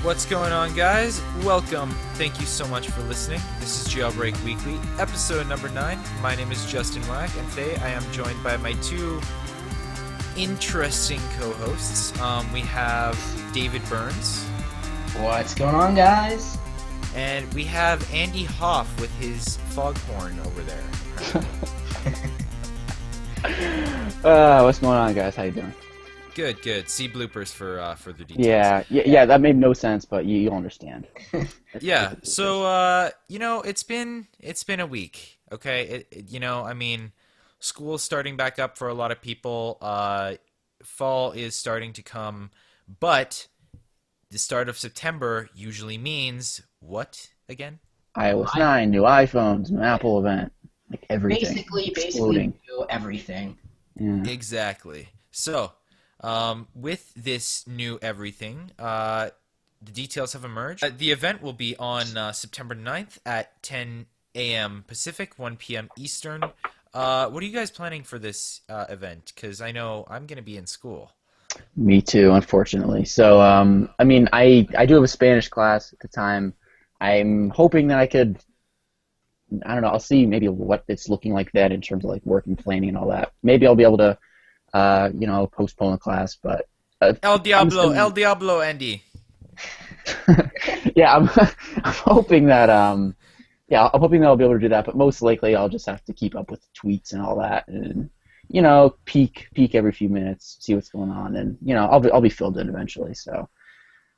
What's going on, guys? Welcome. Thank you so much for listening. This is Jailbreak Weekly, episode number 9. My name is Justin Wack, and today I am joined by my two interesting co-hosts. We have David Burns. What's going on, guys? And we have Andy Hoff with his foghorn over there. What's going on, guys? How you doing? Good. See bloopers for the details. Yeah. That made no sense, but you'll understand. Yeah. So it's been a week. Okay. School's starting back up for a lot of people. Fall is starting to come, but the start of September usually means what again? iOS 9, new iPhones, new Apple event, like everything. Basically do everything. Yeah. Exactly. So, with this new everything, the details have emerged. The event will be on September 9th at 10 a.m. Pacific, 1 p.m. Eastern. What are you guys planning for this event? Because I know I'm going to be in school. Me too, unfortunately. So, I do have a Spanish class at the time. I'm hoping that I could, I don't know, I'll see maybe what it's looking like that in terms of like work and planning and all that. Maybe I'll be able to postpone the class, but El Diablo, Andy. Yeah, I'm hoping that I'm hoping that I'll be able to do that, but most likely I'll just have to keep up with tweets and all that, and peek every few minutes, see what's going on, and I'll be filled in eventually. So,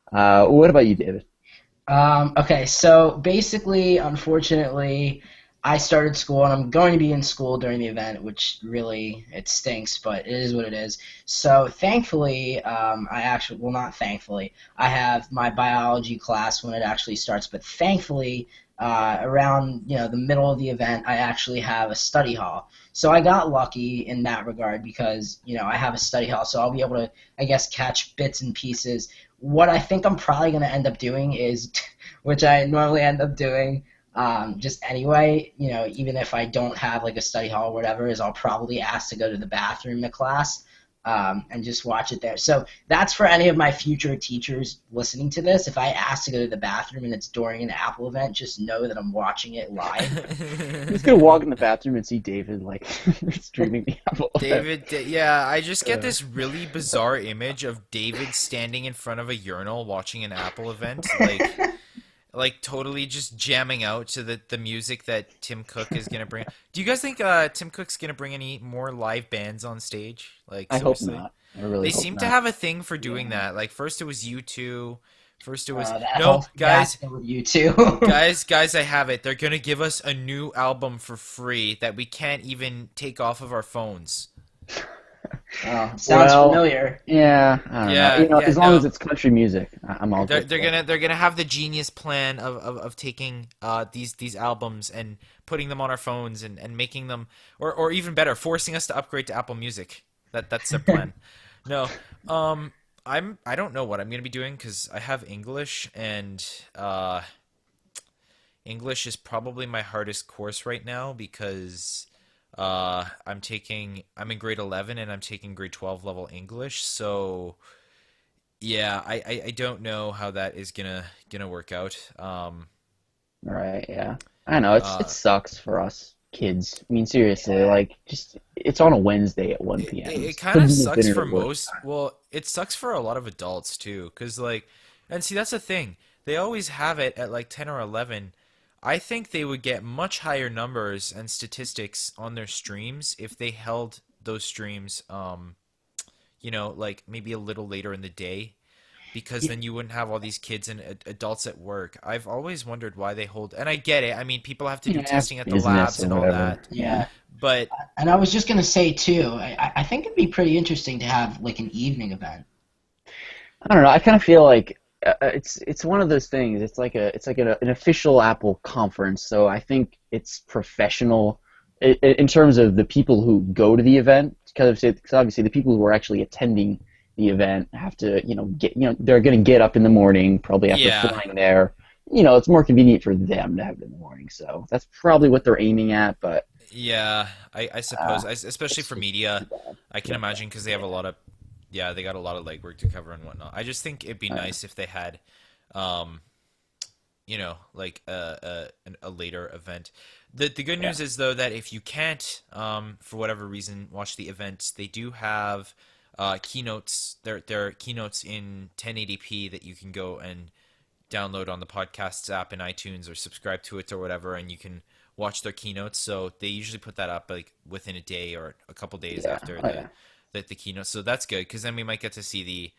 what about you, David? Okay, so basically, unfortunately, I started school, and I'm going to be in school during the event, which really, it stinks, but it is what it is. So thankfully, not thankfully, I have my biology class when it actually starts, but thankfully, around the middle of the event, I actually have a study hall. So I got lucky in that regard because I have a study hall, so I'll be able to, I guess, catch bits and pieces. What I think I'm probably going to end up doing is, which I normally end up doing, just anyway, even if I don't have like a study hall or whatever, is I'll probably ask to go to the bathroom in class, and just watch it there. So that's for any of my future teachers listening to this. If I ask to go to the bathroom and it's during an Apple event, just know that I'm watching it live. I'm just gonna walk in the bathroom and see David like streaming the Apple event. I just get this really bizarre image of David standing in front of a urinal watching an Apple event, like totally just jamming out to the music that Tim Cook is gonna bring. Do you guys think Tim Cook's gonna bring any more live bands on stage? Like, I seriously? hope not. I really They hope seem not. to have a thing for doing that. Like, first it was U2. First it was Guys, with U2. guys, I have it. They're gonna give us a new album for free that we can't even take off of our phones. Oh, sounds familiar. Yeah, I don't know. As long as it's country music, I'm all good. They're gonna have the genius plan of taking these albums and putting them on our phones and making them, or even better, forcing us to upgrade to Apple Music. That's their plan. No, I don't know what I'm gonna be doing because I have English, and English is probably my hardest course right now because I'm in grade 11 and I'm taking grade 12 level English. So yeah, I don't know how that is gonna work out. Right, yeah. I know, it sucks for us kids. I mean, seriously, like, just, it's on a Wednesday at 1 p.m. It kind of sucks for most. Well, it sucks for a lot of adults too, because and see, that's the thing. They always have it at like 10 or 11. I think they would get much higher numbers and statistics on their streams if they held those streams, like maybe a little later in the day, because then you wouldn't have all these kids and adults at work. I've always wondered why they hold, and I get it. I mean, people have to do testing at the labs and all that. Yeah. But and I was just gonna say too, I think it'd be pretty interesting to have like an evening event. I don't know. I kind of feel like it's one of those things. It's like an official Apple conference, so I think it's professional in terms of the people who go to the event. Because obviously the people who are actually attending the event have to, they're going to get up in the morning, probably after flying there. It's more convenient for them to have it in the morning, so that's probably what they're aiming at. But yeah, I suppose, especially for media, I can imagine because they have a lot of. Yeah, they got a lot of legwork to cover and whatnot. I just think it'd be nice if they had um, like a later event. The good Yeah. news is though that if you can't, for whatever reason, watch the event, they do have keynotes. There are keynotes in 1080p that you can go and download on the podcasts app in iTunes or subscribe to it or whatever, and you can watch their keynotes. So they usually put that up like within a day or a couple days Yeah. after Oh yeah. the keynote. So that's good because then we might get to see the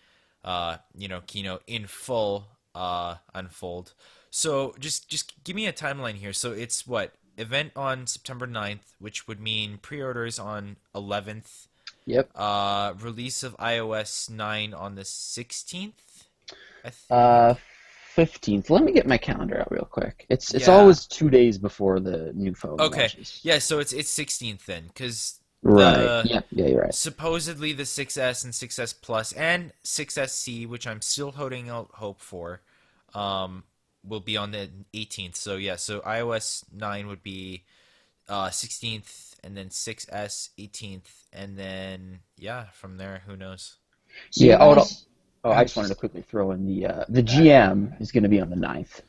keynote in full unfold. So just give me a timeline here. So it's what event on September 9th, which would mean pre-orders on 11th. Yep. Release of iOS 9 on the 16th, I Uh, think. 15th. Let me get my calendar out real quick. It's Yeah. always 2 days before the new phone Okay. launches. Yeah, so it's 16th then, because Right. the Yep. Yeah, you're right. supposedly the 6S and 6S Plus and 6SC, which I'm still holding out hope for, um, will be on the 18th. So yeah, so iOS 9 would be 16th, and then 6S 18th, and then yeah, from there, who knows? So you Yeah. guys, I I'm just wanted to just, quickly throw in the GM is going to be on the 9th.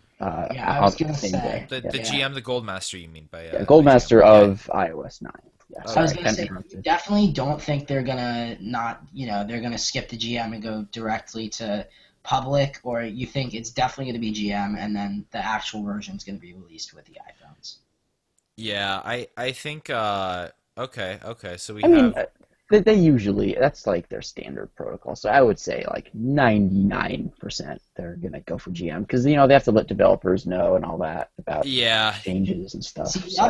yeah, I was On the gonna same day. say, The Yeah. yeah. GM, the Gold Master, you mean Yeah. by GM? Goldmaster Yeah. of iOS 9. Yeah. I Okay. was Sorry, I gonna kind of say, you interrupted. definitely don't think they're gonna not, they're gonna skip the GM and go directly to public, or you think it's definitely gonna be GM and then the actual version is gonna be released with the iPhones. Yeah, I think okay. So we I mean, have they usually that's like their standard protocol. So I would say like 99% they're gonna go for GM because they have to let developers know and all that about yeah. changes and See, stuff. the So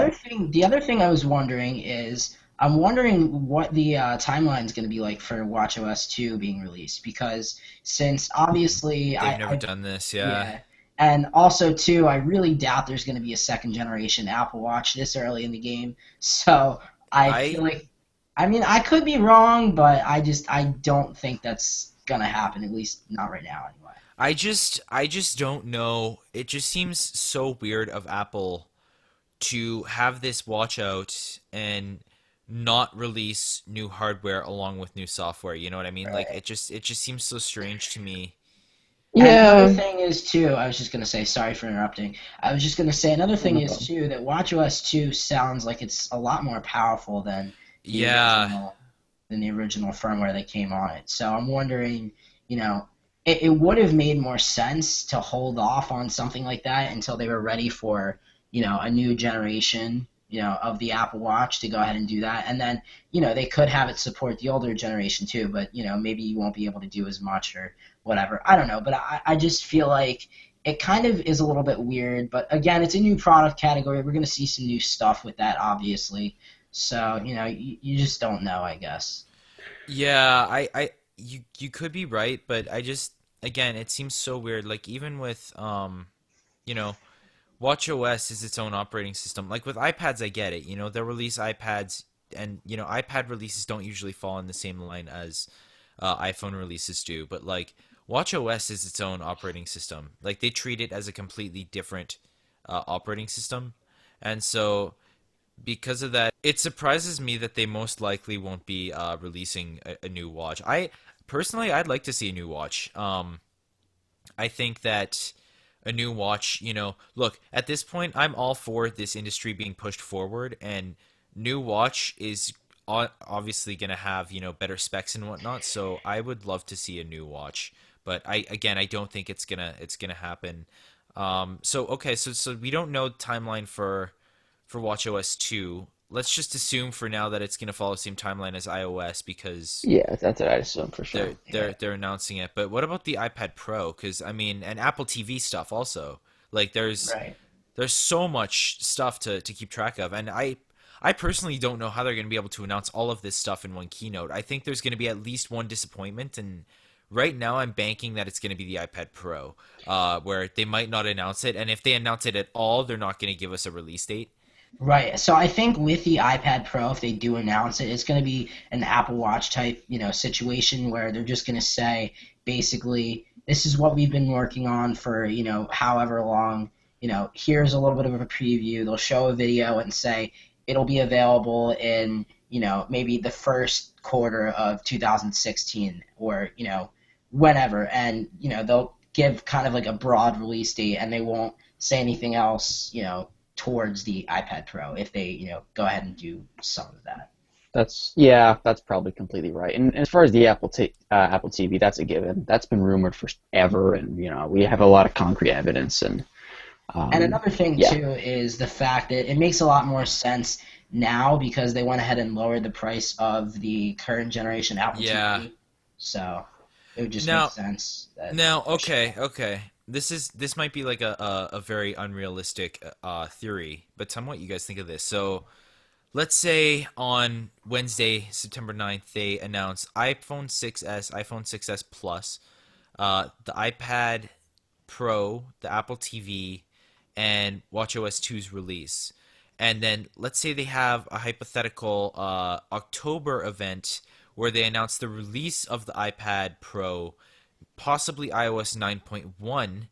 the other thing I was wondering is, I'm wondering what the timeline is going to be like for WatchOS 2 being released, because since obviously They've never done this, yeah. yeah, and also too, I really doubt there's going to be a second generation Apple Watch this early in the game. So I feel I like, I mean, I could be wrong, but I don't think that's gonna happen, at least not right now anyway. I just don't know. It just seems so weird of Apple to have this watch out and not release new hardware along with new software. You know what I mean? Like Right. it just seems so strange to me. And another yeah, thing is too, I was just gonna say, sorry for interrupting. I was just gonna say another thing no is problem. too that WatchOS 2 sounds like it's a lot more powerful the Yeah. original than the original firmware that came on it. So I'm wondering, you know, it would have made more sense to hold off on something like that until they were ready for, a new generation, of the Apple Watch, to go ahead and do that. And then, they could have it support the older generation too, but, maybe you won't be able to do as much or whatever. I don't know, but I just feel like it kind of is a little bit weird. But again, it's a new product category. We're going to see some new stuff with that, obviously. So, you just don't know, I guess. Yeah, you could be right, but I just again, it seems so weird. Like even with you know, WatchOS is its own operating system. Like with iPads, I get it. They'll release iPads, and iPad releases don't usually fall in the same line as iPhone releases do. But like WatchOS is its own operating system. Like they treat it as a completely different operating system, and so because of that, it surprises me that they most likely won't be releasing a new watch. I personally, I'd like to see a new watch. I think that a new watch, look, at this point, I'm all for this industry being pushed forward, and new watch is obviously going to have, better specs and whatnot. So I would love to see a new watch, but I don't think it's gonna happen. So okay, so we don't know timeline for WatchOS 2. Let's just assume for now that it's going to follow the same timeline as iOS because Yeah, that's what I assume for they're sure. they're they're announcing it. But what about the iPad Pro? Because I mean, and Apple TV stuff also. Like Right. there's so much stuff to keep track of, and I personally don't know how they're going to be able to announce all of this stuff in one keynote. I think there's going to be at least one disappointment, and right now I'm banking that it's going to be the iPad Pro, where they might not announce it, and if they announce it at all, they're not going to give us a release date. Right. So I think with the iPad Pro, if they do announce it, it's going to be an Apple Watch type, situation where they're just going to say, basically, this is what we've been working on for, however long. Here's a little bit of a preview. They'll show a video and say it'll be available in, maybe the first quarter of 2016, or, whenever. And, they'll give kind of like a broad release date, and they won't say anything else, towards the iPad Pro if they, go ahead and do some of that. That's probably completely right. And as far as the Apple TV, that's a given. That's been rumored forever, and we have a lot of concrete evidence. And another thing yeah, too is the fact that it makes a lot more sense now because they went ahead and lowered the price of the current generation Apple Yeah. TV. So it would just make Now, sense that they now, push it okay, back. okay. This might be like a very unrealistic theory, but tell me what you guys think of this. So let's say on Wednesday, September 9th, they announce iPhone 6s, iPhone 6s Plus, the iPad Pro, the Apple TV, and WatchOS 2's release. And then let's say they have a hypothetical October event where they announce the release of the iPad Pro, possibly iOS 9.1,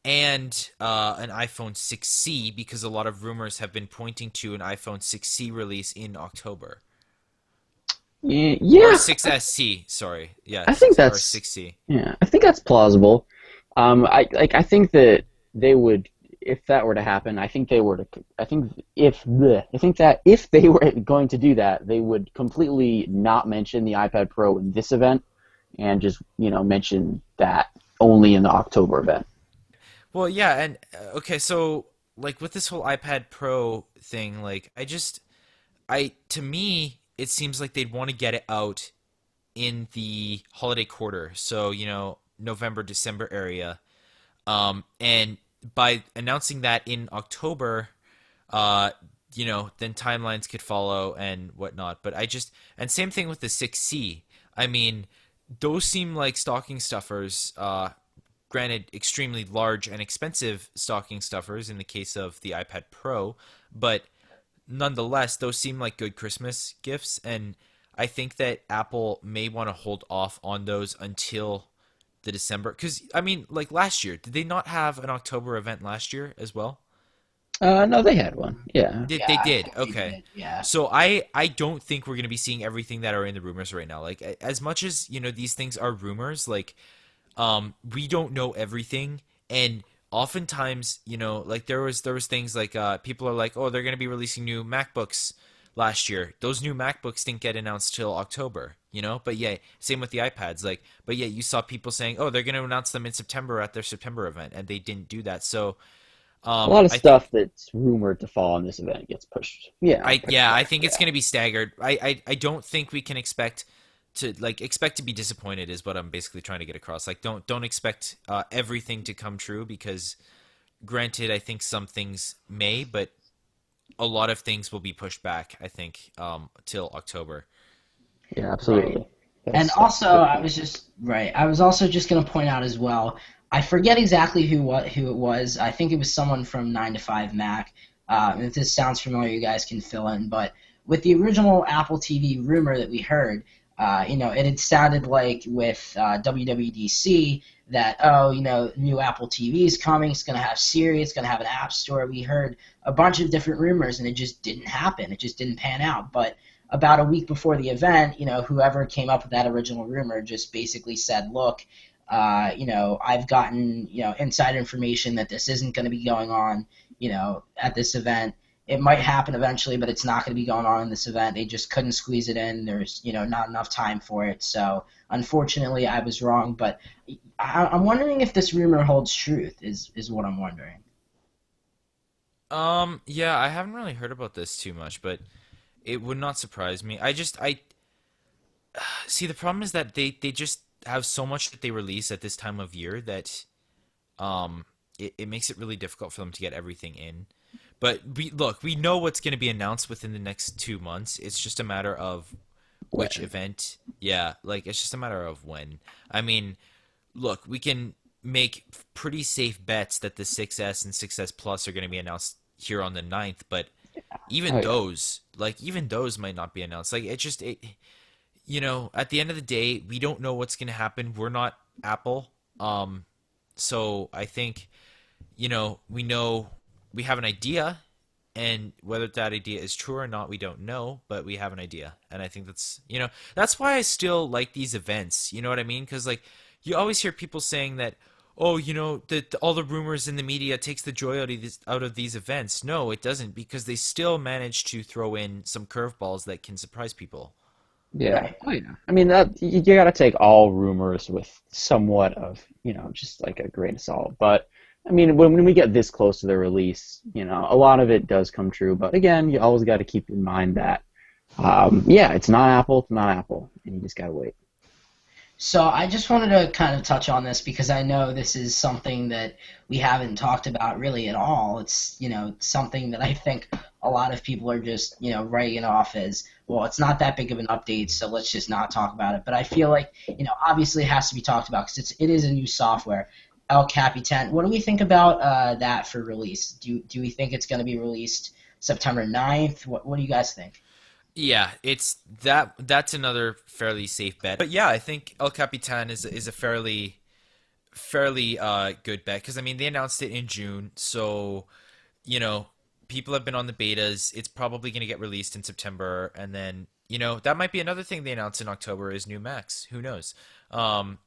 and an iPhone 6C, because a lot of rumors have been pointing to an iPhone 6C release in October. Or yeah. 6SC, sorry. Yeah, I think 6 or that's 6C. yeah. I think that's plausible. I think that they would, if that were to happen. I think they were to. I think that if they were going to do that, they would completely not mention the iPad Pro in this event, and just mention that only in the October event. Well, yeah, and okay, so like with this whole iPad Pro thing, like to me, it seems like they'd want to get it out in the holiday quarter. So, November, December area. And by announcing that in October, uh, then timelines could follow and whatnot. But and same thing with the 6C. I mean, those seem like stocking stuffers. Granted, extremely large and expensive stocking stuffers in the case of the iPad Pro, but nonetheless, those seem like good Christmas gifts, and I think that Apple may want to hold off on those until the December. Because I mean, like last year, did they not have an October event last year as well? No, they had one. Yeah. They Yeah, I did. think they Okay. did. Yeah. So I don't think we're gonna be seeing everything that are in the rumors right now. Like as much as these things are rumors, like we don't know everything, and oftentimes like there was things like people are like, oh, they're going to be releasing new MacBooks last year. Those new MacBooks didn't get announced till October, but yeah, same with the iPads, like, but yeah, you saw people saying, oh, they're going to announce them in September at their September event, and they didn't do that. So A lot of I stuff think that's rumored to fall on this event gets pushed. Yeah, pushed I back. think it's Yeah. going to be staggered. I don't think we can expect to be disappointed is what I'm basically trying to get across. Like don't expect everything to come true, because granted, I think some things may, but a lot of things will be pushed back, I think, till October. Yeah, Right. absolutely. And That's also, a good I point. was just right. I was also just going to point out as well. I forget exactly who it was. I think it was someone from 9 to 5 Mac. If this sounds familiar, you guys can fill in. But with the original Apple TV rumor that we heard, it had sounded like with WWDC that new Apple TV is coming. It's going to have Siri. It's going to have an App Store. We heard a bunch of different rumors, and it just didn't happen. It just didn't pan out. But about a week before the event, whoever came up with that original rumor just basically said, look, I've gotten, inside information that this isn't going to be going on, at this event. It might happen eventually, but it's not going to be going on in this event. They just couldn't squeeze it in. There's, not enough time for it. So unfortunately, I was wrong. But I'm wondering if this rumor holds truth. Is what I'm wondering. Yeah, I haven't really heard about this too much, but it would not surprise me. I see, the problem is that they just have so much that they release at this time of year that it makes it really difficult for them to get everything in. But we know what's going to be announced within the next 2 months. It's just a matter of which When? event. Yeah, like it's just a matter of when. I mean, look, we can make pretty safe bets that the 6S and 6S Plus are going to be announced here on the 9th, but Oh yeah. even those might not be announced. Like at the end of the day, we don't know what's going to happen. We're not Apple. So I think, we we have an idea, and whether that idea is true or not, we don't know, but we have an idea. And I think that's why I still like these events. You know what I mean? Because like you always hear people saying that, oh, all the rumors in the media takes the joy out of these events. No, it doesn't, because they still manage to throw in some curveballs that can surprise people. Yeah. Right. Oh yeah. I mean that you got to take all rumors with somewhat of, just like a grain of salt. But I mean, when we get this close to the release, a lot of it does come true. But again, you always got to keep in mind that, yeah, it's not Apple, and you just got to wait. So I just wanted to kind of touch on this because I know this is something that we haven't talked about really at all. It's, something that I think a lot of people are just, writing off as, well, it's not that big of an update, so let's just not talk about it. But I feel like, obviously it has to be talked about because it is a new software. El Capitan. What do we think about that for release? Do we think it's going to be released September 9th? What do you guys think? Yeah, that's another fairly safe bet. But yeah, I think El Capitan is a fairly good bet, because I mean they announced it in June, so you know people have been on the betas. It's probably going to get released in September, and then that might be another thing they announce in October is new Macs. Who knows? Um,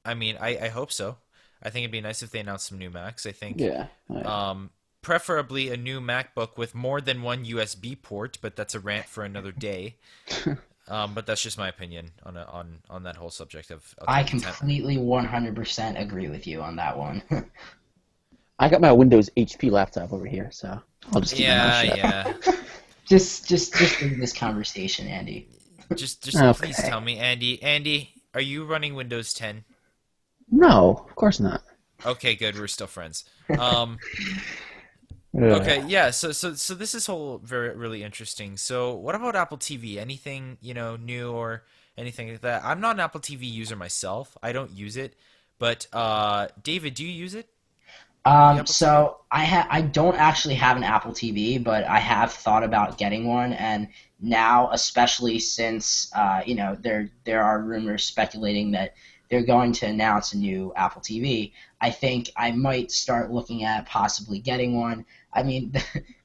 I mean, I hope so. I think it'd be nice if they announced some new Macs. I think Yeah. Oh, yeah. preferably a new MacBook with more than one USB port, but that's a rant for another day. But that's just my opinion on that whole subject of El I Capitan. completely 100% agree with you on that one. I got my Windows HP laptop over here, so I'll just keep my mouth Yeah, shut. yeah. just leave this conversation, Andy. Just please Okay. tell me, Andy. Andy, are you running Windows 10? No, of course not. Okay, good. We're still friends. Um, Ugh. okay, yeah. So this is whole very really interesting. So what about Apple TV? Anything new or anything like that? I'm not an Apple TV user myself. I don't use it. But David, do you use it? The Apple TV? So I don't actually have an Apple TV, but I have thought about getting one, and now, especially since there are rumors speculating that they're going to announce a new Apple TV, I think I might start looking at possibly getting one. I mean,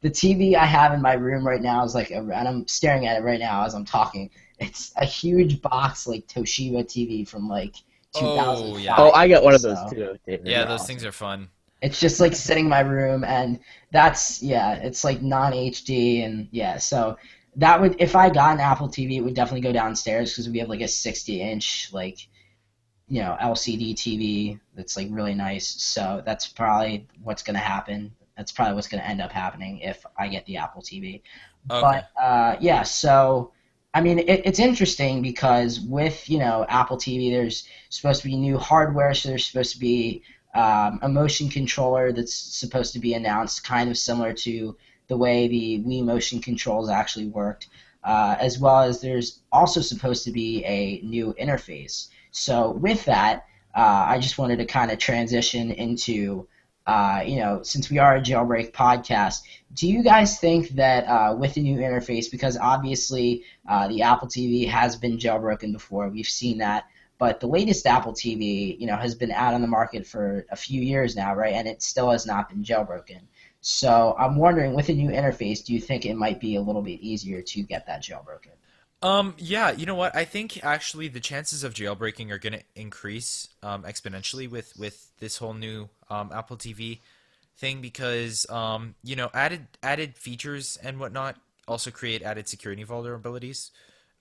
the TV I have in my room right now is and I'm staring at it right now as I'm talking. It's a huge box like Toshiba TV from like Oh yeah, Oh, 2005. I got one of those So. too, David. yeah. They're Those things awesome. are fun. It's just like sitting in my room, and it's like non HD, and yeah, so that would, if I got an Apple TV, it would definitely go downstairs because we have like a 60-inch like LCD TV that's like really nice. So that's probably what's gonna happen. That's probably what's gonna end up happening if I get the Apple TV. Okay. But yeah, so I mean, it's interesting because with Apple TV, there's supposed to be new hardware, so there's supposed to be a motion controller that's supposed to be announced, kind of similar to the way the Wii motion controls actually worked, as well as there's also supposed to be a new interface. So with that, I just wanted to kind of transition into, since we are a jailbreak podcast, do you guys think that with the new interface, because obviously the Apple TV has been jailbroken before, we've seen that, but the latest Apple TV, has been out on the market for a few years now, right? And it still has not been jailbroken. So I'm wondering, with a new interface, do you think it might be a little bit easier to get that jailbroken? Yeah, you know what? I think actually the chances of jailbreaking are going to increase exponentially with this whole new Apple TV thing, because added features and whatnot also create added security vulnerabilities.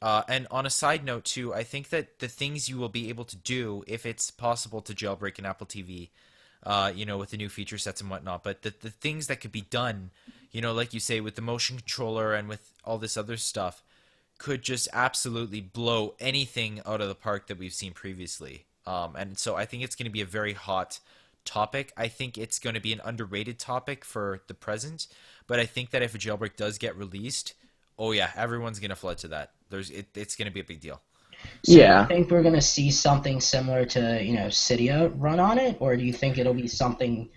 And on a side note too, I think that the things you will be able to do if it's possible to jailbreak an Apple TV, with the new feature sets and whatnot, but the things that could be done, like you say, with the motion controller and with all this other stuff, could just absolutely blow anything out of the park that we've seen previously. And so I think it's going to be a very hot topic. I think it's going to be an underrated topic for the present, but I think that if a jailbreak does get released, oh yeah, everyone's going to flood to that. It's going to be a big deal. So do you Yeah, think we're going to see something similar to, Cydia run on it, or do you think it'll be something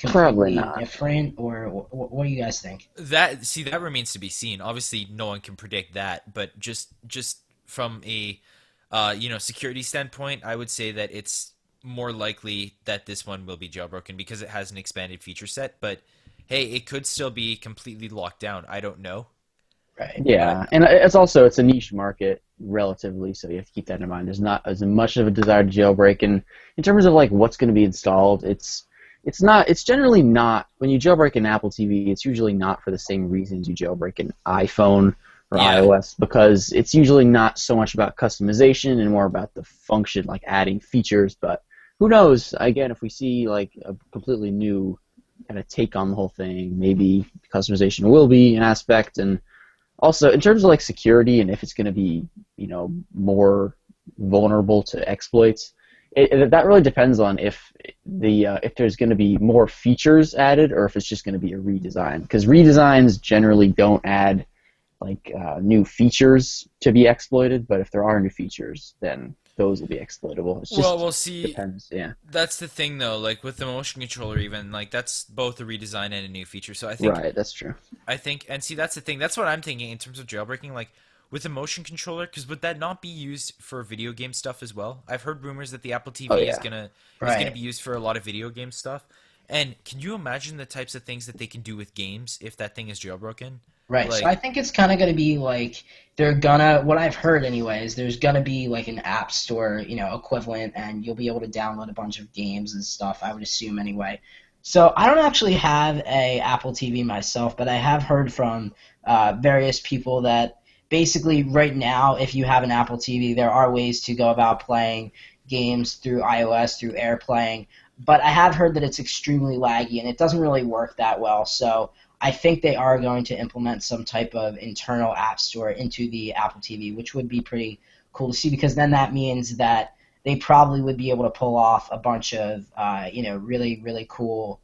probably completely not. different, or what do you guys think? That remains to be seen. Obviously, no one can predict that, but just from a security standpoint, I would say that it's more likely that this one will be jailbroken because it has an expanded feature set. But hey, it could still be completely locked down. I don't know, Right. but Yeah, and it's a niche market. relatively, so you have to keep that in mind. There's not as much of a desire to jailbreak, and in terms of like what's going to be installed, it's generally not when you jailbreak an Apple TV, it's usually not for the same reasons you jailbreak an iPhone or Yeah. iOS, because it's usually not so much about customization and more about the function, like adding features. But who knows? Again, if we see like a completely new kind of take on the whole thing, maybe customization will be an aspect. And also in terms of like security and if it's going to be, more vulnerable to exploits, that really depends on if there's going to be more features added or if it's just going to be a redesign. Because redesigns generally don't add like new features to be exploited, but if there are new features, then those will be exploitable. It Well, just we'll see. depends. Yeah. That's the thing, though. Like with the motion controller, even like that's both a redesign and a new feature. So Right. That's true. and see, that's the thing. That's what I'm thinking in terms of jailbreaking. Like with the motion controller, because would that not be used for video game stuff as well? I've heard rumors that the Apple Oh TV yeah. is gonna Right. be used for a lot of video game stuff. And can you imagine the types of things that they can do with games if that thing is jailbroken? Right. So I Like, think it's kind of going to be like they're gonna, what I've heard anyways, there's going to be like an app store, equivalent, and you'll be able to download a bunch of games and stuff, I would assume anyway. So I don't actually have a Apple TV myself, but I have heard from various people that basically right now, if you have an Apple TV, there are ways to go about playing games through iOS, through AirPlaying, but I have heard that it's extremely laggy and it doesn't really work that well. So I think they are going to implement some type of internal app store into the Apple TV, which would be pretty cool to see because then that means that they probably would be able to pull off a bunch of really really cool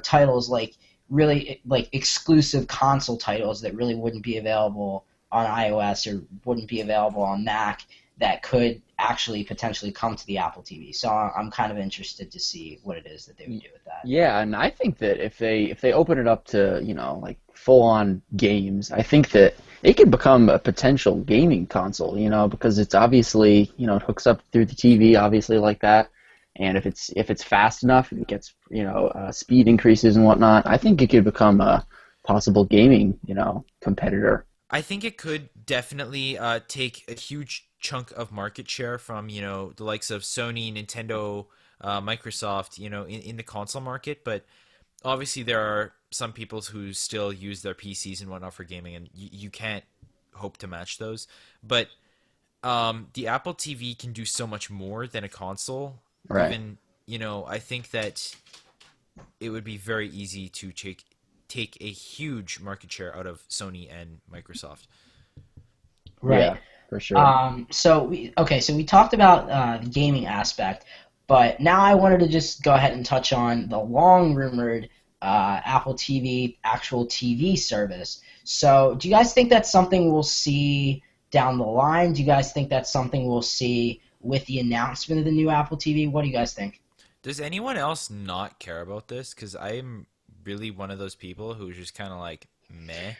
titles like really like exclusive console titles that really wouldn't be available on iOS or wouldn't be available on Mac that could actually potentially come to the Apple TV. So I'm kind of interested to see what it is that they would do with that. Yeah, and I think that if they open it up to, like full on games, I think that it could become a potential gaming console, because it's obviously, it hooks up through the TV obviously like that. And if it's fast enough, if it gets, speed increases and whatnot, I think it could become a possible gaming, competitor. I think it could definitely take a huge chunk of market share from, the likes of Sony, Nintendo, Microsoft, in the console market. But obviously, there are some people who still use their PCs and whatnot for gaming, and you can't hope to match those. But the Apple TV can do so much more than a console. Right. Even, I think that it would be very easy to take a huge market share out of Sony and Microsoft. Right. Yeah, for sure. So we talked about the gaming aspect, but now I wanted to just go ahead and touch on the long rumored Apple TV actual TV service. So, do you guys think that's something we'll see down the line? Do you guys think that's something we'll see with the announcement of the new Apple TV? What do you guys think? Does anyone else not care about this? Because I'm really one of those people who's just kind of like, meh.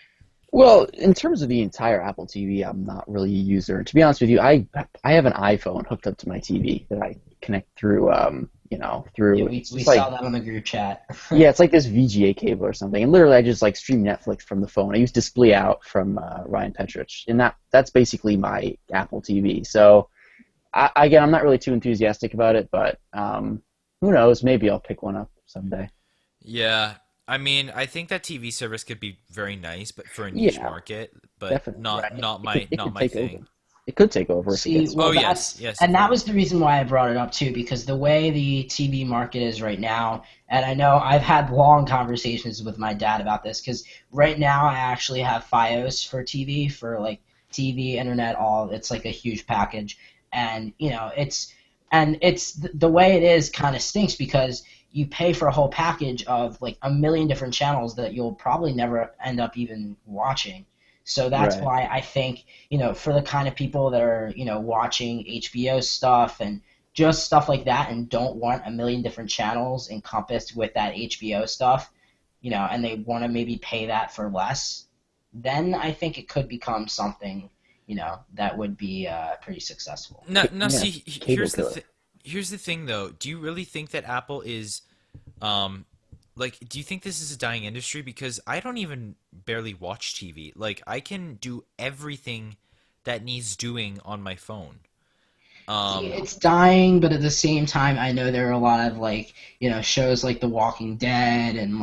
Well, in terms of the entire Apple TV, I'm not really a user. To be honest with you, I have an iPhone hooked up to my TV that I connect through Yeah, through we, it's we just saw like that on the group chat. yeah, it's like this VGA cable or something. And literally I just like stream Netflix from the phone. I use Display Out from Ryan Petrich, and that's basically my Apple TV. So again, I'm not really too enthusiastic about it, but who knows? Maybe I'll pick one up someday. Yeah, I mean, I think that TV service could be very nice, but for a niche Yeah, market, but definitely. not Right. not It could my it not could my take over. thing. It could take over if it See, gets. well, Oh yes, that's yes, and of that was course. the reason why I brought it up too, because the way the TV market is right now, and I know I've had long conversations with my dad about this, because right now I actually have FiOS for TV, for like TV, internet, all. It's like a huge package, and the way it is kind of stinks because you pay for a whole package of like a million different channels that you'll probably never end up even watching. So that's Right. why I think for the kind of people that are, watching HBO stuff and just stuff like that and don't want a million different channels encompassed with that HBO stuff, and they want to maybe pay that for less, then I think it could become something, that would be pretty successful. Now, Yeah, see, cable killer. here's the thing though. Do you really think that Apple is, um, like, do you think this is a dying industry? Because I don't even barely watch TV. Like, I can do everything that needs doing on my phone. See, it's dying, but at the same time, I know there are a lot of shows like The Walking Dead and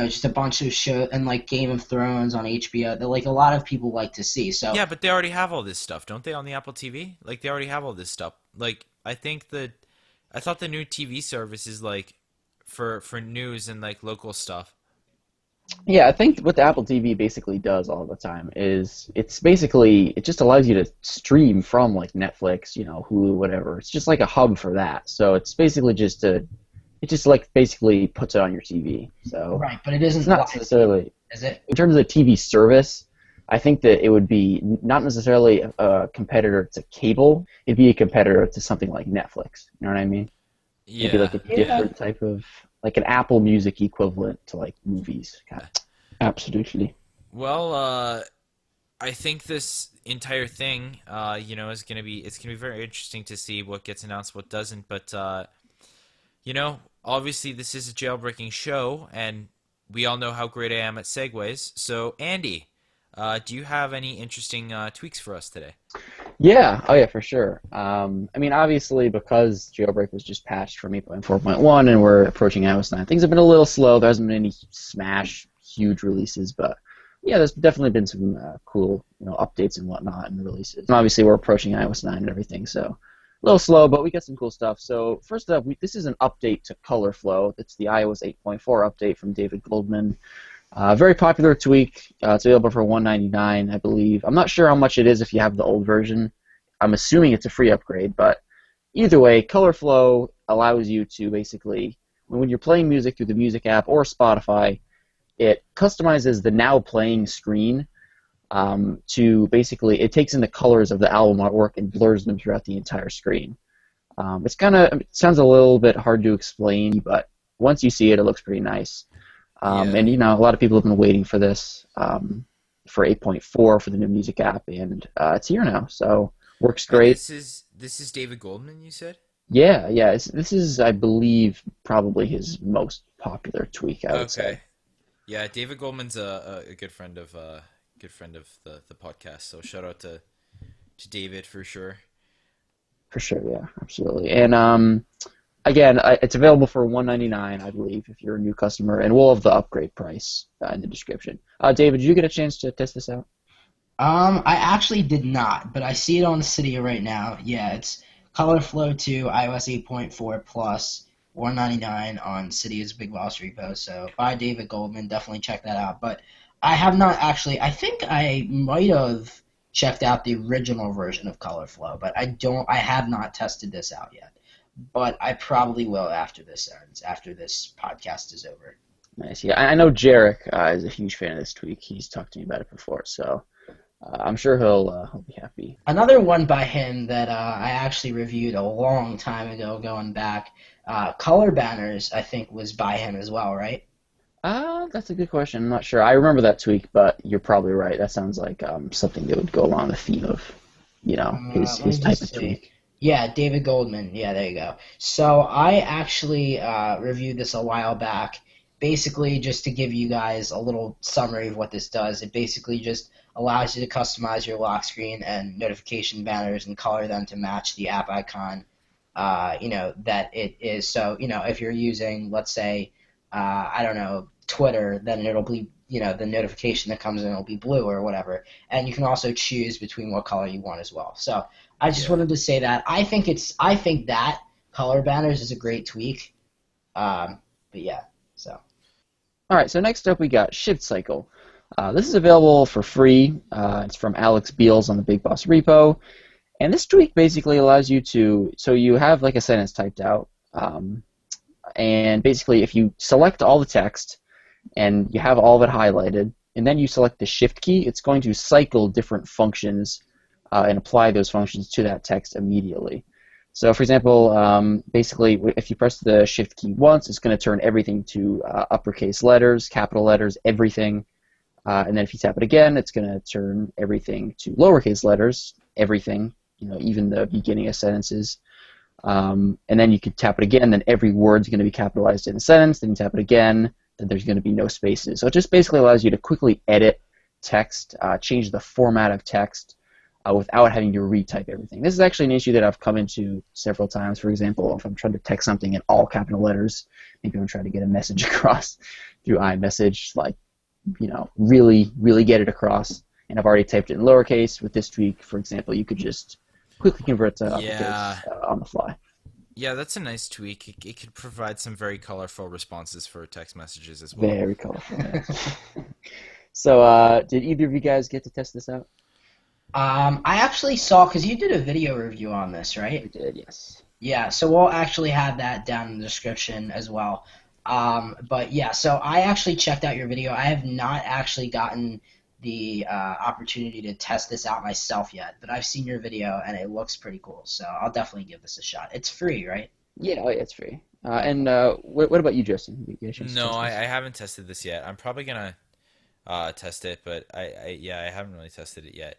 just a bunch of shows and like Game of Thrones on HBO that like a lot of people like to see. So Yeah, but they already have all this stuff, don't they, on the Apple TV? Like they already have all this stuff. Like I thought the new TV service is like for news and like local stuff. Yeah, I think what the Apple TV basically does all the time is it just allows you to stream from like Netflix, Hulu, whatever. It's just like a hub for that. So it's basically it just like basically puts it on your TV. So right, but it isn't it's not live, necessarily, is it? in terms of the TV service, I think that it would be not necessarily a competitor to cable. It'd be a competitor to something like Netflix. You know what I mean? Maybe Yeah. like a different type of, like an Apple Music equivalent to like movies. Kind of. Absolutely. Well, I think this entire thing, is gonna be very interesting to see what gets announced, what doesn't. But obviously this is a jailbreaking show, and we all know how great I am at segues. So, Andy, do you have any interesting tweaks for us today? Yeah. Oh yeah, for sure. I mean, obviously, because Jailbreak was just patched from 8.4.1 and we're approaching iOS 9, things have been a little slow. There hasn't been any smash huge releases, but yeah, there's definitely been some cool, updates and whatnot and releases. And obviously, we're approaching iOS 9 and everything, so a little slow, but we got some cool stuff. So first up, this is an update to Color Flow. It's the iOS 8.4 update from David Goldman. Very popular tweak. It's available for $1.99, I believe. I'm not sure how much it is if you have the old version. I'm assuming it's a free upgrade, but either way, Color Flow allows you to basically, when you're playing music through the Music app or Spotify, it customizes the now playing screen to basically, it takes in the colors of the album artwork and blurs them throughout the entire screen. It sounds a little bit hard to explain, but once you see it, it looks pretty nice. And a lot of people have been waiting for this for 8.4 for the new Music app, and it's here now. So works great. This is David Goldman, you said? Yeah. This is, I believe, probably his most popular tweak, I would say. Yeah, David Goldman's a good friend of the podcast. So shout out to David for sure. For sure, yeah, absolutely. And again, it's available for $1.99, I believe, if you're a new customer, and we'll have the upgrade price in the description. David, did you get a chance to test this out? I actually did not, but I see it on Cydia right now. Yeah, it's Color Flow 2 iOS 8.4 Plus, $1.99 on Cydia's Big Boss repo. So by David Goldman, definitely check that out. But I have not actually. I think I might have checked out the original version of Color Flow, but I have not tested this out yet. But I probably will after this ends, after this podcast is over. Nice. Yeah, I know Jarek is a huge fan of this tweak. He's talked to me about it before, so I'm sure he'll be happy. Another one by him that I actually reviewed a long time ago, going back, Color Banners, I think, was by him as well, right? That's a good question. I'm not sure. I remember that tweak, but you're probably right. That sounds like something that would go along the theme of, his type of tweak. Yeah, David Goldman. Yeah, there you go. So I actually reviewed this a while back, basically just to give you guys a little summary of what this does. It basically just allows you to customize your lock screen and notification banners and color them to match the app icon, that it is. So, if you're using, let's say, Twitter, then it'll be, the notification that comes in will be blue or whatever. And you can also choose between what color you want as well. So I just wanted to say that I think that Color Banners is a great tweak. But yeah, so. All right, so next up we got Shift Cycle. This is available for free. It's from Alex Beals on the Big Boss repo. And this tweak basically allows you to, so you have like a sentence typed out, and basically if you select all the text and you have all of it highlighted, and then you select the Shift key, it's going to cycle different functions and apply those functions to that text immediately. So, for example, basically, if you press the Shift key once, it's going to turn everything to uppercase letters, capital letters, everything. And then if you tap it again, it's going to turn everything to lowercase letters, everything, even the beginning of sentences. And then you could tap it again, then every word's going to be capitalized in a sentence. Then you tap it again, then there's going to be no spaces. So it just basically allows you to quickly edit text, change the format of text, without having to retype everything. This is actually an issue that I've come into several times. For example, if I'm trying to text something in all capital letters, maybe I'm trying to get a message across through iMessage, like, really, really get it across, and I've already typed it in lowercase. With this tweak, for example, you could just quickly convert to uppercase on the fly. Yeah, that's a nice tweak. It could provide some very colorful responses for text messages as well. Very colorful. Yeah. So, did either of you guys get to test this out? I actually saw, because you did a video review on this, right? I did, yes. Yeah, so we'll actually have that down in the description as well. But yeah, so I actually checked out your video. I have not actually gotten the opportunity to test this out myself yet, but I've seen your video and it looks pretty cool, so I'll definitely give this a shot. It's free, right? Yeah, it's free. And what about you, Justin? No, I haven't tested this yet. I'm probably gonna test it, but I haven't really tested it yet.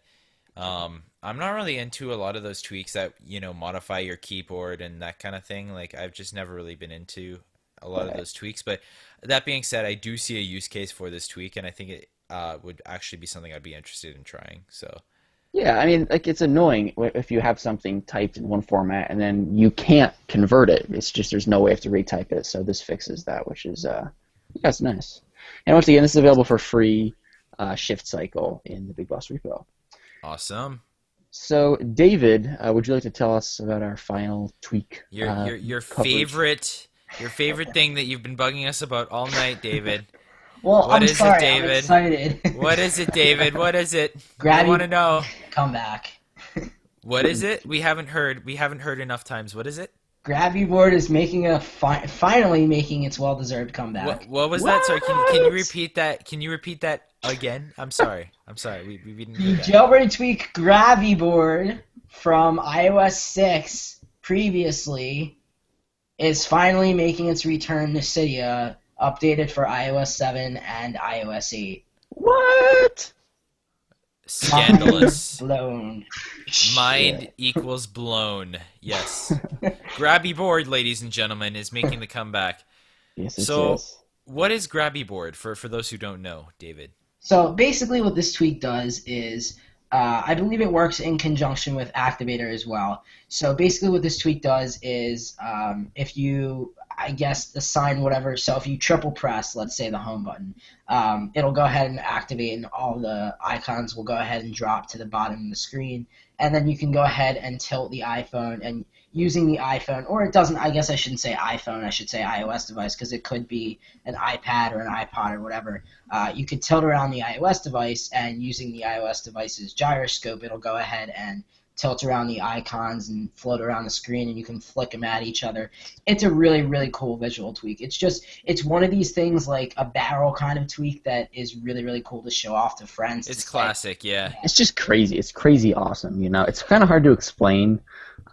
I'm not really into a lot of those tweaks that modify your keyboard and that kind of thing. Like, I've just never really been into a lot of those tweaks. But that being said, I do see a use case for this tweak, and I think it would actually be something I'd be interested in trying. So. Yeah, I mean, like, it's annoying if you have something typed in one format and then you can't convert it. It's just there's no way to retype it. So this fixes that, which is it's nice. And once again, this is available for free shift cycle in the Big Boss repo. Awesome. So, David, would you like to tell us about our final tweak? Your favorite thing that you've been bugging us about all night, David. Well, What I'm is sorry, it, David? I'm excited. What is it, David? What is it? Grab I want to you- know. Come back. What is it? We haven't heard enough times. What is it? Gravity Board is making finally making its well-deserved comeback. What was that? Sorry, can you repeat that? Can you repeat that again? I'm sorry. We didn't The hear that. Jailbreak Tweak Gravity Board from iOS 6 previously is finally making its return to Cydia, updated for iOS 7 and iOS 8. What? Scandalous. Blown. Mind equals blown. Yes. Grabby Board, ladies and gentlemen, is making the comeback. Yes, it So, is. what is Grabby Board for those who don't know, David? So basically what this tweak does is, I believe it works in conjunction with Activator as well. So basically what this tweak does is, if you, I guess, assign whatever, so if you triple press, let's say the home button, it'll go ahead and activate and all the icons will go ahead and drop to the bottom of the screen. And then you can go ahead and tilt the iPhone, and using the iPhone, or it doesn't, I guess I shouldn't say iPhone, I should say iOS device, because it could be an iPad or an iPod or whatever. You could tilt around the iOS device, and using the iOS device's gyroscope, it'll go ahead and tilt around the icons and float around the screen, and you can flick them at each other. It's a really, really cool visual tweak. It's one of these things like a barrel kind of tweak that is really, really cool to show off to friends. It's classic, yeah. It's just crazy. It's crazy awesome, It's kind of hard to explain.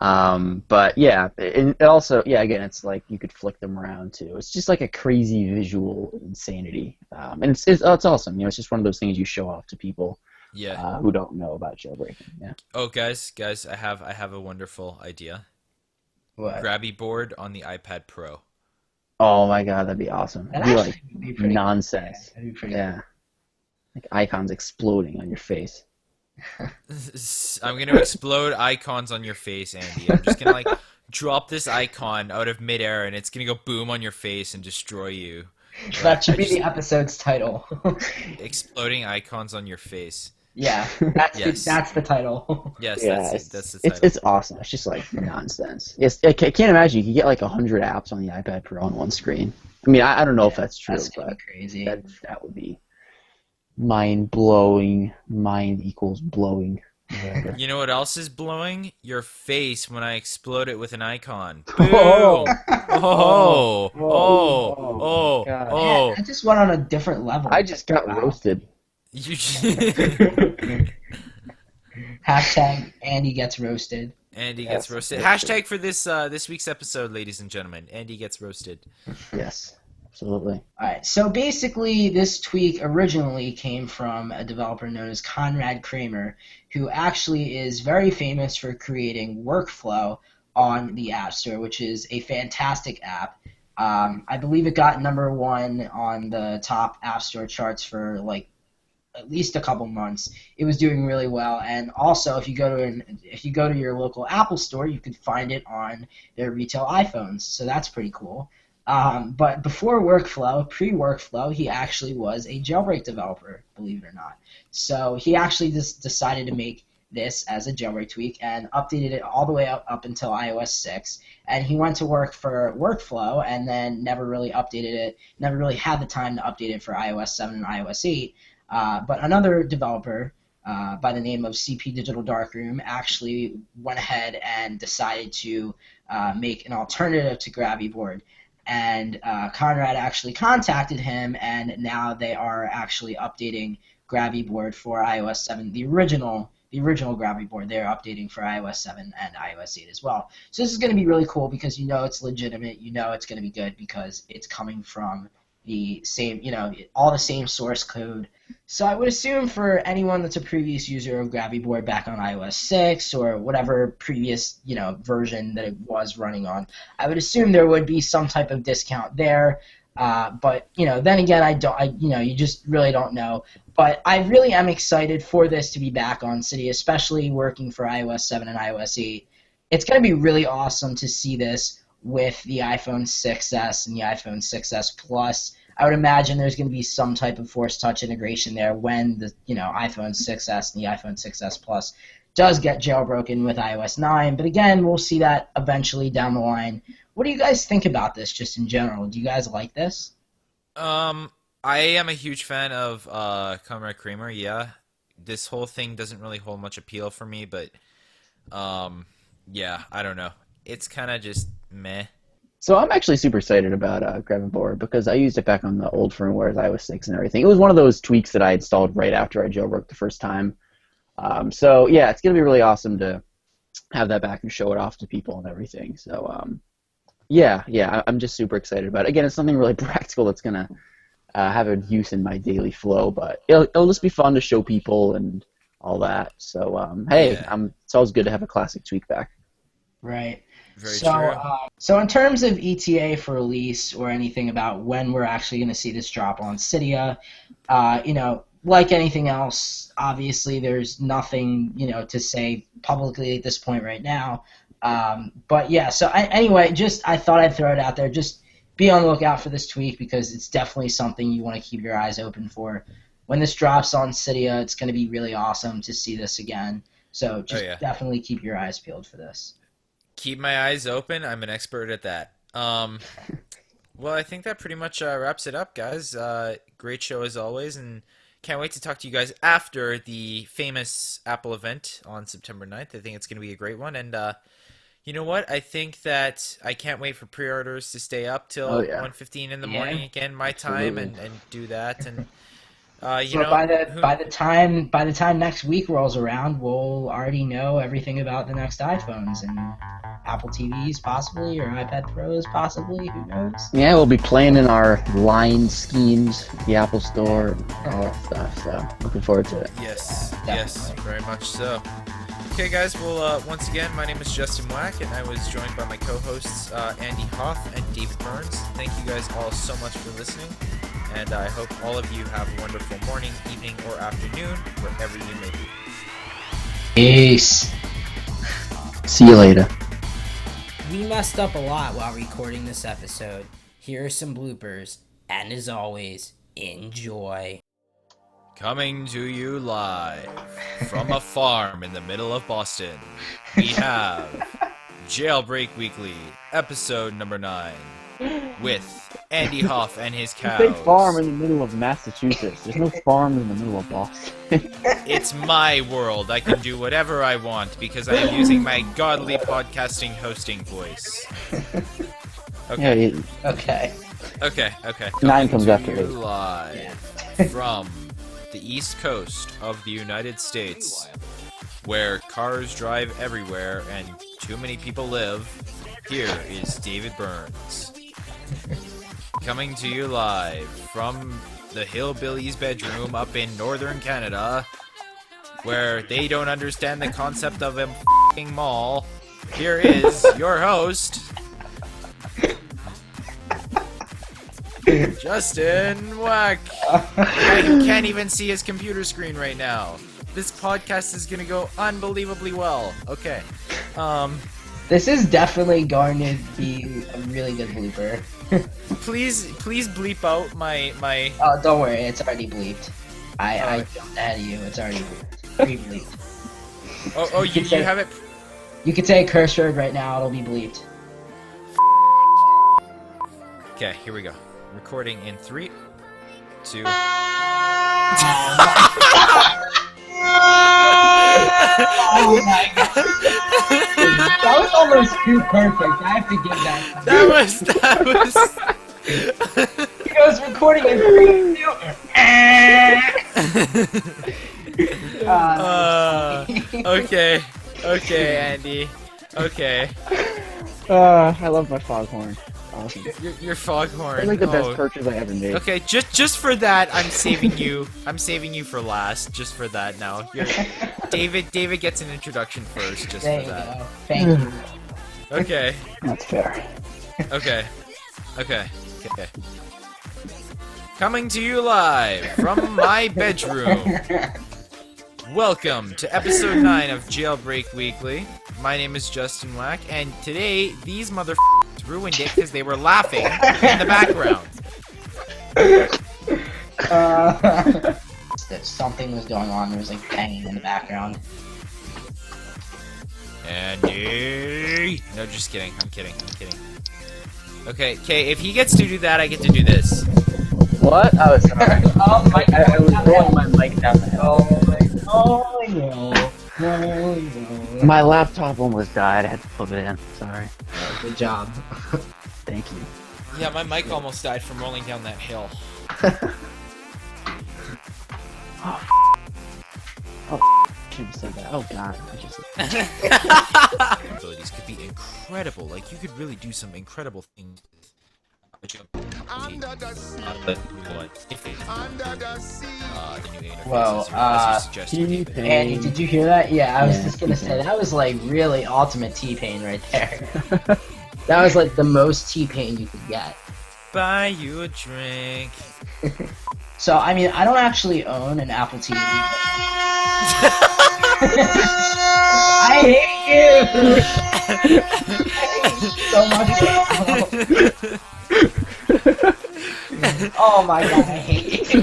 But yeah, and it also, again, it's like you could flick them around too. It's just like a crazy visual insanity. And it's awesome. It's just one of those things you show off to people. Yeah. Who don't know about jailbreaking. Yeah. Oh, guys, I have a wonderful idea. What? Grabby Board on the iPad Pro. Oh my God, that'd be awesome. That It'd be actually like would be pretty nonsense. Cool. Yeah, that'd be pretty Yeah. Like icons exploding on your face. I'm going to explode icons on your face, Andy. I'm just going to drop this icon out of midair, and it's going to go boom on your face and destroy you. That should be the episode's title. Exploding icons on your face. Yeah, that's the title. Yes, Yeah, that's the title. it's awesome. It's just like nonsense. Yes, I can't imagine you could get like 100 apps on the iPad Pro on one screen. I mean, I don't know if that's true, That's gonna but be crazy. that would be mind blowing. Mind equals blowing. Whatever. You know what else is blowing? Your face when I explode it with an icon. Boom! Oh. Oh! Oh. Oh! God. Oh! Man, I just went on a different level. I just got Wow. roasted. You Hashtag Andy gets roasted. Andy Yes, gets roasted. yes. Hashtag for this week's episode, ladies and gentlemen. Andy gets roasted. Yes, absolutely. Alright, so basically this tweak originally came from a developer known as Conrad Kramer, who actually is very famous for creating workflow on the App Store, which is a fantastic app. I believe it got #1 on the top App Store charts for like at least a couple months, it was doing really well. And also, if you go to your local Apple store, you could find it on their retail iPhones. So that's pretty cool. But before Workflow, pre-Workflow, he actually was a jailbreak developer, believe it or not. So he actually just decided to make this as a jailbreak tweak and updated it all the way up until iOS 6. And he went to work for Workflow and then never really updated it, never really had the time to update it for iOS 7 and iOS 8. But another developer by the name of CP Digital Darkroom actually went ahead and decided to make an alternative to Gravy Board. And Conrad actually contacted him, and now they are actually updating Gravy Board for iOS 7, the original Gravity Board. They're updating for iOS 7 and iOS 8 as well. So this is going to be really cool because you know it's legitimate. You know it's going to be good because it's coming from the same, all the same source code. So I would assume for anyone that's a previous user of Gravity Board back on iOS 6 or whatever previous, version that it was running on, I would assume there would be some type of discount there. But then again, you just really don't know. But I really am excited for this to be back on Cydia, especially working for iOS 7 and iOS 8. It's going to be really awesome to see this with the iPhone 6s and the iPhone 6s Plus. I would imagine there's going to be some type of Force Touch integration there when the iPhone 6s and the iPhone 6s Plus does get jailbroken with iOS 9. But again, we'll see that eventually down the line. What do you guys think about this just in general? Do you guys like this? I am a huge fan of Comrade Kramer, yeah. This whole thing doesn't really hold much appeal for me, but yeah, I don't know. It's kind of just meh. So I'm actually super excited about Gravity Board because I used it back on the old firmware, iOS 6 and everything. It was one of those tweaks that I installed right after I jailbroke the first time. So yeah, it's going to be really awesome to have that back and show it off to people and everything. So yeah, I'm just super excited about it. Again, it's something really practical that's going to have a use in my daily flow, but it'll just be fun to show people and all that. So hey, yeah. It's always good to have a classic tweak back. Right. Very true. So in terms of ETA for release or anything about when we're actually going to see this drop on Cydia, like anything else, obviously there's nothing, to say publicly at this point right now. But yeah, so anyway, I thought I'd throw it out there. Just be on the lookout for this tweak because it's definitely something you want to keep your eyes open for. When this drops on Cydia, it's going to be really awesome to see this again. So just definitely keep your eyes peeled for this. Keep my eyes open. I'm an expert at that. Well, I think that pretty much wraps it up, guys. Great show as always, and can't wait to talk to you guys after the famous Apple event on September 9th. I think it's going to be a great one, and you know what? I think that I can't wait for pre-orders to stay up till 1:15 in the morning again, my time, and do that. And by the time next week rolls around, we'll already know everything about the next iPhones and Apple TVs possibly or iPad Pros possibly. Who knows? Yeah, we'll be playing in our line schemes, the Apple Store, and all that stuff. So looking forward to it. Yes, very much so. Okay, guys. Well, once again, my name is Justin Wack, and I was joined by my co-hosts Andy Hoff and David Burns. Thank you guys all so much for listening, and I hope all of you have a wonderful morning, evening, or afternoon, wherever you may be. Peace. See you later. We messed up a lot while recording this episode. Here are some bloopers, and as always, enjoy. Coming to you live from a farm in the middle of Boston, we have Jailbreak Weekly, episode number 9, with Andy Hoff and his cows. Big farm in the middle of Massachusetts. There's no farm in the middle of Boston. It's my world. I can do whatever I want because I am using my godly podcasting hosting voice. Okay. Okay. Okay. 9 comes after 8. Live from the East Coast of the United States, where cars drive everywhere and too many people live, here is David Burns. Coming to you live from the hillbilly's bedroom up in northern Canada, where they don't understand the concept of a f***ing mall, here is your host, Justin Whack. Yeah, you can't even see his computer screen right now. This podcast is gonna go unbelievably well. Okay. This is definitely going to be a really good blooper. Please bleep out my. Oh, don't worry, it's already bleeped. I jumped ahead of you. It's already pre-bleeped. Oh, you have it. You can say a curse word right now. It'll be bleeped. Okay, here we go. Recording in 3, 2. Oh my god. That was almost too perfect. I have to give that. That was. He goes recording in 3, 2. Okay, Andy. Okay. I love my foghorn. Awesome. Your foghorn. They're like the best purchase I ever made. Okay, just for that, I'm saving you. I'm saving you for last. Just for that. Now, David gets an introduction first. Just There for you that. go. Thank you. Okay. That's fair. Okay. Coming to you live from my bedroom. Welcome to episode 9 of Jailbreak Weekly. My name is Justin Whack, and today these motherfuckers ruined it because they were laughing in the background. That something was going on. There was like banging in the background. Andy! No, just kidding. I'm kidding. Okay, if he gets to do that, I get to do this. What? I was sorry. Oh my god. I was rolling my mic down the hill. Oh no. My laptop almost died. I had to plug it in. Sorry. Good job. Thank you. Yeah, my mic almost died from rolling down that hill. Shouldn't have said that. Oh god. I just... Abilities could be incredible. Like, you could really do some incredible things. Under the sea. Whoa, David. Andy, did you hear that? Yeah, I was just gonna say, that was like really ultimate T-Pain right there. That was like the most T-Pain you could get. Buy you a drink. So, I mean, I don't actually own an Apple TV. I hate you! I hate you so much. Oh my god, I hate you.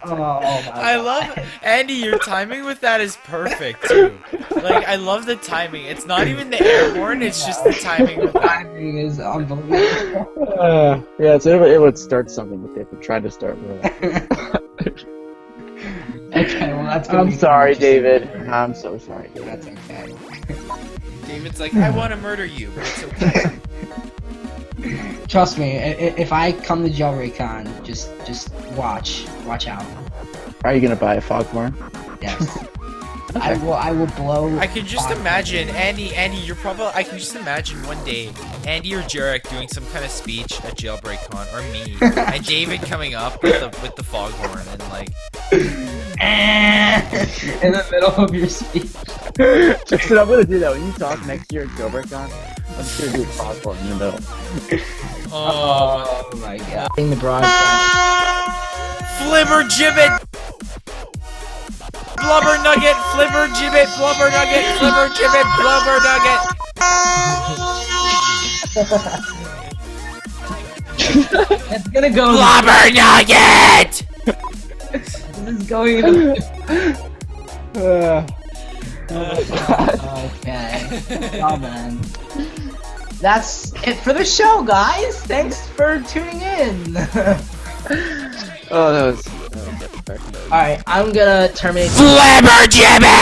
Oh my I god. love Andy. Your timing with that is perfect too. Like, I love the timing. It's not even the air horn. It's just the timing with that. Timing is unbelievable. Yeah, so it would start something, but they would try to start with Okay, well that's. I'm sorry, David. I'm so sorry, David. That's okay. David's like, I want to murder you, but it's okay. Trust me, if I come to JailbreakCon, just watch out. Are you gonna buy a foghorn? Yes. I will blow. I can just imagine Andy. I can just imagine one day Andy or Jarek doing some kind of speech at JailbreakCon, or me, and David coming up with the foghorn and like in the middle of your speech. Justin, I'm gonna do that when you talk next year at JailbreakCon. I'm just gonna do a foghorn in the middle. oh, my god. In the broadcast. flibber gibbet, blubber nugget, flibber gibbet, blubber nugget, flibber gibbet, blubber nugget. It's gonna go. Blubber nugget. This is going into. Okay. Oh man. That's it for the show, guys. Thanks for tuning in. Oh, that was Alright, I'm gonna terminate. Flibber gibbet.